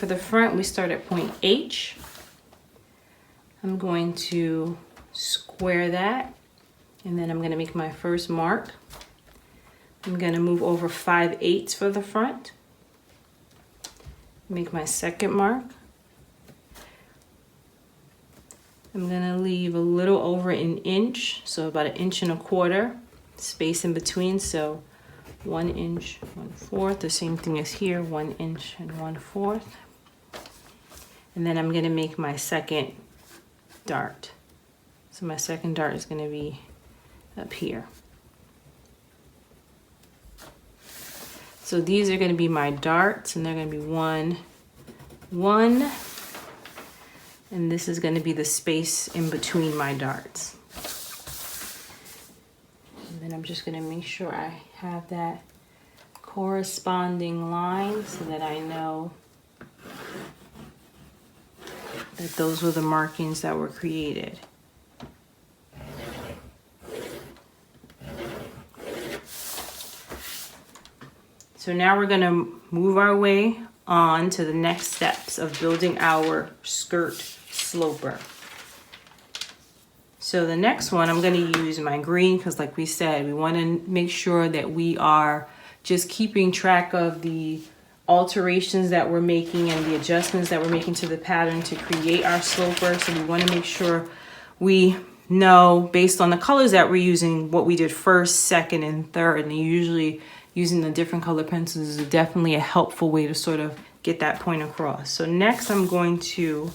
the front, we start at point H. I'm going to square that, and then I'm going to make my first mark. I'm going to move over 5/8 for the front. Make my second mark. I'm going to leave a little over an inch, so about 1.25 inches space in between. So 1 inch, 1/4, the same thing as here, 1 inch and 1/4. And then I'm going to make my second dart. So my second dart is going to be up here. So these are going to be my darts, and they're going to be 1, 1, and this is going to be the space in between my darts. And then I'm just going to make sure I have that corresponding line so that I know that those were the markings that were created. So now we're going to move our way on to the next steps of building our skirt sloper. So the next one, I'm going to use my green because, like we said, we want to make sure that we are just keeping track of the alterations that we're making and the adjustments that we're making to the pattern to create our sloper. So we want to make sure we know, based on the colors that we're using, what we did first, second, and third. And usually using the different color pencils is definitely a helpful way to sort of get that point across. So next I'm going to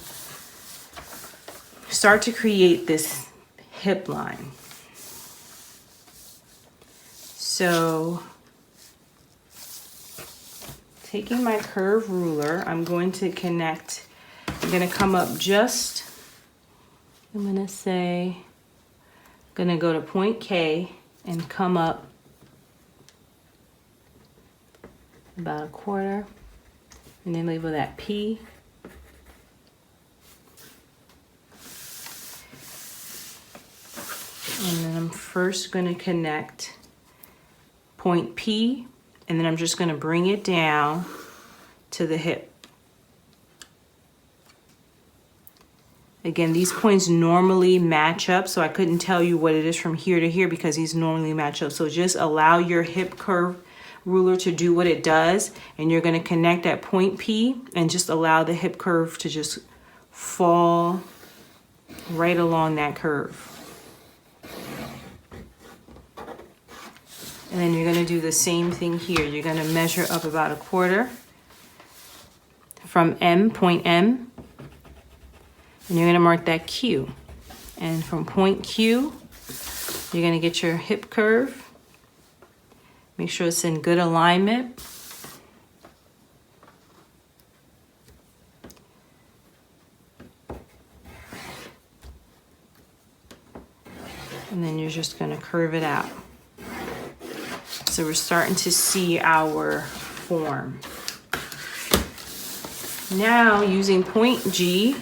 start to create this hip line. So taking my curve ruler, I'm going to connect, I'm going to come up just, I'm going to say, I'm going to go to point K and come up about 1/4, and then label that P. And then I'm first going to connect point P, and then I'm just going to bring it down to the hip. Again, these points normally match up, so I couldn't tell you what it is from here to here because these normally match up. So just allow your hip curve ruler to do what it does, and you're going to connect at point P and just allow the hip curve to just fall right along that curve. And then you're going to do the same thing here. You're going to measure up about 1/4 from M, point M, and you're going to mark that Q. And from point Q, you're going to get your hip curve. Make sure it's in good alignment. And then you're just going to curve it out. So we're starting to see our form. Now, using point G,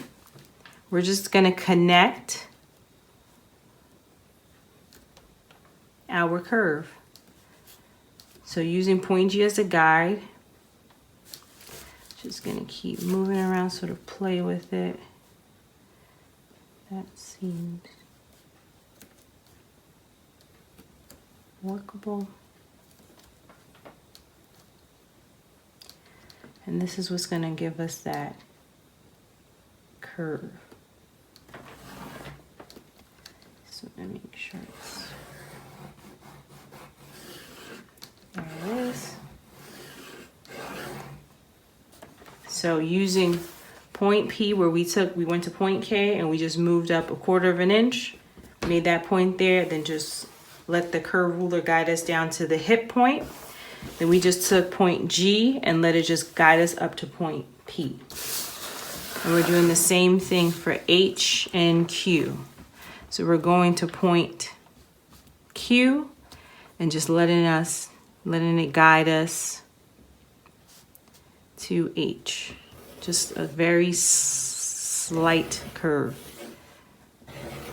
we're just going to connect our curve. So using point G as a guide, just going to keep moving around, sort of play with it. That seems workable. And this is what's going to give us that curve. So let me make sure it's, there it is. So using point P where we went to point K and we just moved up 1/4 inch, made that point there, then just let the curve ruler guide us down to the hip point. Then we just took point G and let it just guide us up to point P. And we're doing the same thing for H and Q. So we're going to point Q and just letting it guide us to H. Just a very slight curve.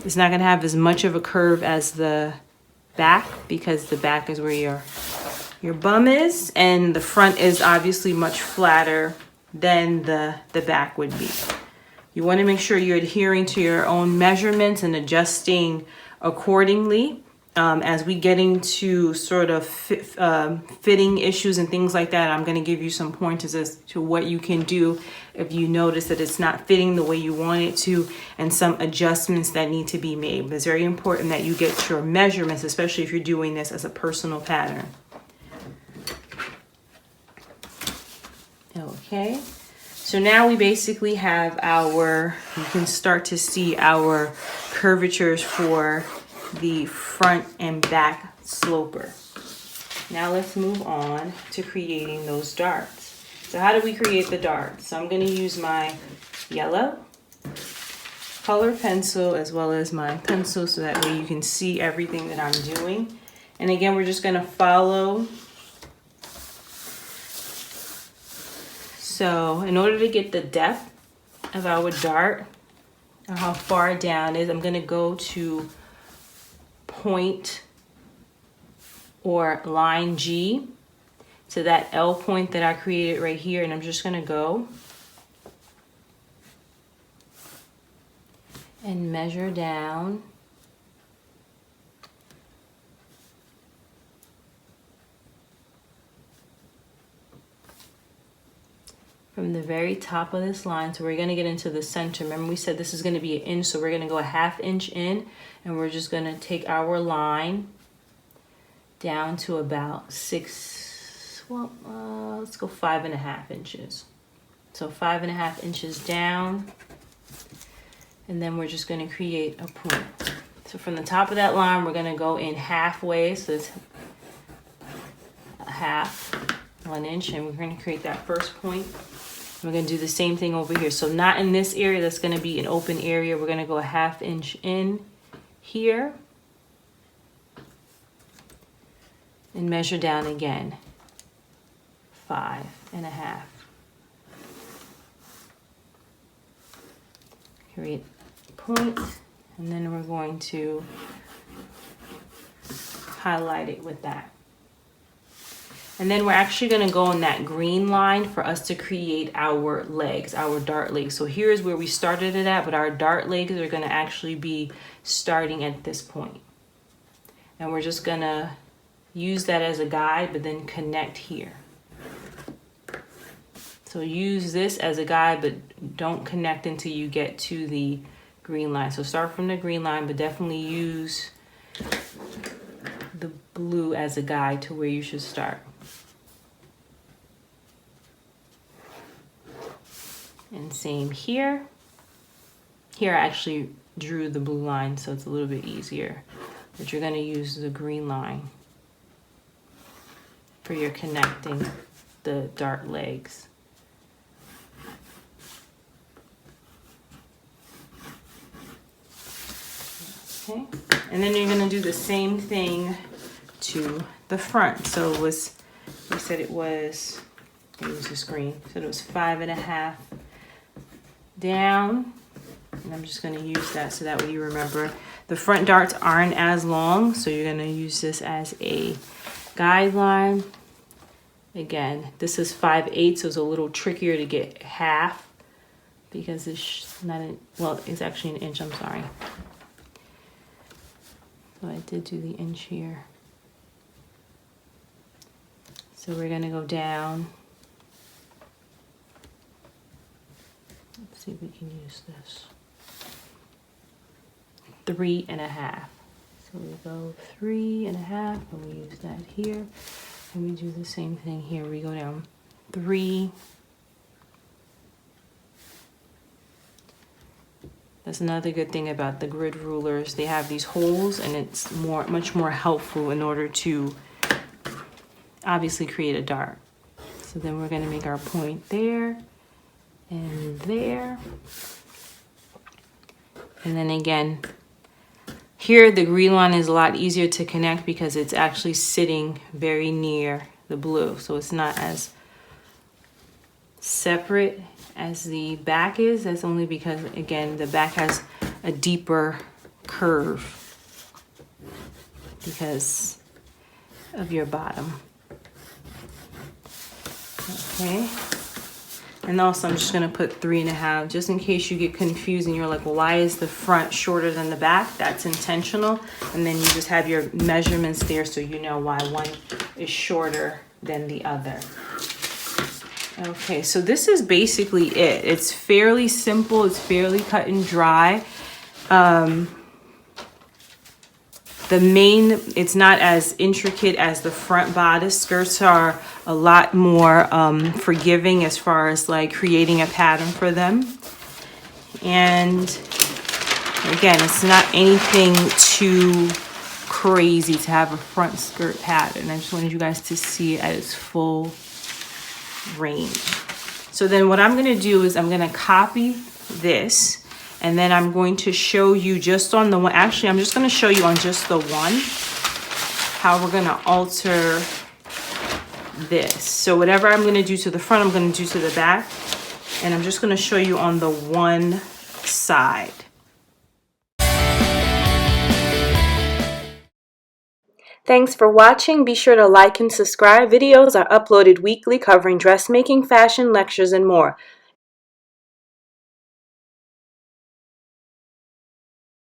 It's not going to have as much of a curve as the back because the back is where your bum is, and the front is obviously much flatter than the back would be. You want to make sure you're adhering to your own measurements and adjusting accordingly. As we get into sort of fitting issues and things like that, I'm going to give you some pointers as to what you can do if you notice that it's not fitting the way you want it to, and some adjustments that need to be made. But it's very important that you get your measurements, especially if you're doing this as a personal pattern. Okay, so now we basically have you can start to see our curvatures for the front and back sloper. Now let's move on to creating those darts. So how do we create the darts? So I'm going to use my yellow color pencil as well as my pencil, so that way you can see everything that I'm doing. And again, we're just going to follow. So in order to get the depth of our dart, or how far down it is, I'm going to go to point or line G to that L point that I created right here, and I'm just going to go and measure down from the very top of this line. So we're going to get into the center. Remember we said this is going to be an inch, so we're going to go a ½ inch in, and we're just going to take our line down to about let's go 5½ inches. So 5½ inches down, and then we're just going to create a point. So from the top of that line, we're going to go in halfway, so it's a half, 1 inch, and we're going to create that first point. We're going to do the same thing over here. So not in this area, that's going to be an open area. We're going to go a ½ inch in here and measure down again, 5½. Create a point, and then we're going to highlight it with that. And then we're actually going to go on that green line for us to create our legs, our dart legs. So here's where we started it at, but our dart legs are going to actually be starting at this point. And we're just going to use that as a guide, but then connect here. So use this as a guide, but don't connect until you get to the green line. So start from the green line, but definitely use the blue as a guide to where you should start. And same here. Here I actually drew the blue line, so it's a little bit easier. But you're going to use the green line for your connecting the dart legs. Okay, and then you're going to do the same thing to the front. So it was, we said it was, use the screen, so it was 5½ down, and I'm just going to use that so that way you remember. The front darts aren't as long, so you're going to use this as a guideline. Again, this is 5/8, so it's a little trickier to get half because it's not well, it's actually an inch, I'm sorry. So I did do the inch here. So we're going to go down. Let's see if we can use this. 3½. So we go 3½, and we use that here. And we do the same thing here. We go down 3. That's another good thing about the grid rulers. They have these holes, and it's much more helpful in order to obviously create a dart. So then we're going to make our point there and there. And then again, here the green line is a lot easier to connect because it's actually sitting very near the blue. So it's not as separate as the back is. That's only because, again, the back has a deeper curve because of your bottom. Okay. And also I'm just gonna put 3.5 just in case you get confused and you're like, well, why is the front shorter than the back? That's intentional. And then you just have your measurements there so you know why one is shorter than the other. Okay, so this is basically it. It's fairly simple, it's fairly cut and dry. It's not as intricate as the front bodice. Skirts are a lot more forgiving as far as like creating a pattern for them. And again, it's not anything too crazy to have a front skirt pattern. I just wanted you guys to see it at its full range. So then what I'm going to do is I'm going to copy this. And then I'm going to show you just on the one, actually, I'm just going to show you on just the one, how we're going to alter this. So whatever I'm going to do to the front, I'm going to do to the back. And I'm just going to show you on the one side. Thanks for watching. Be sure to like and subscribe. Videos are uploaded weekly covering dressmaking, fashion, lectures, and more.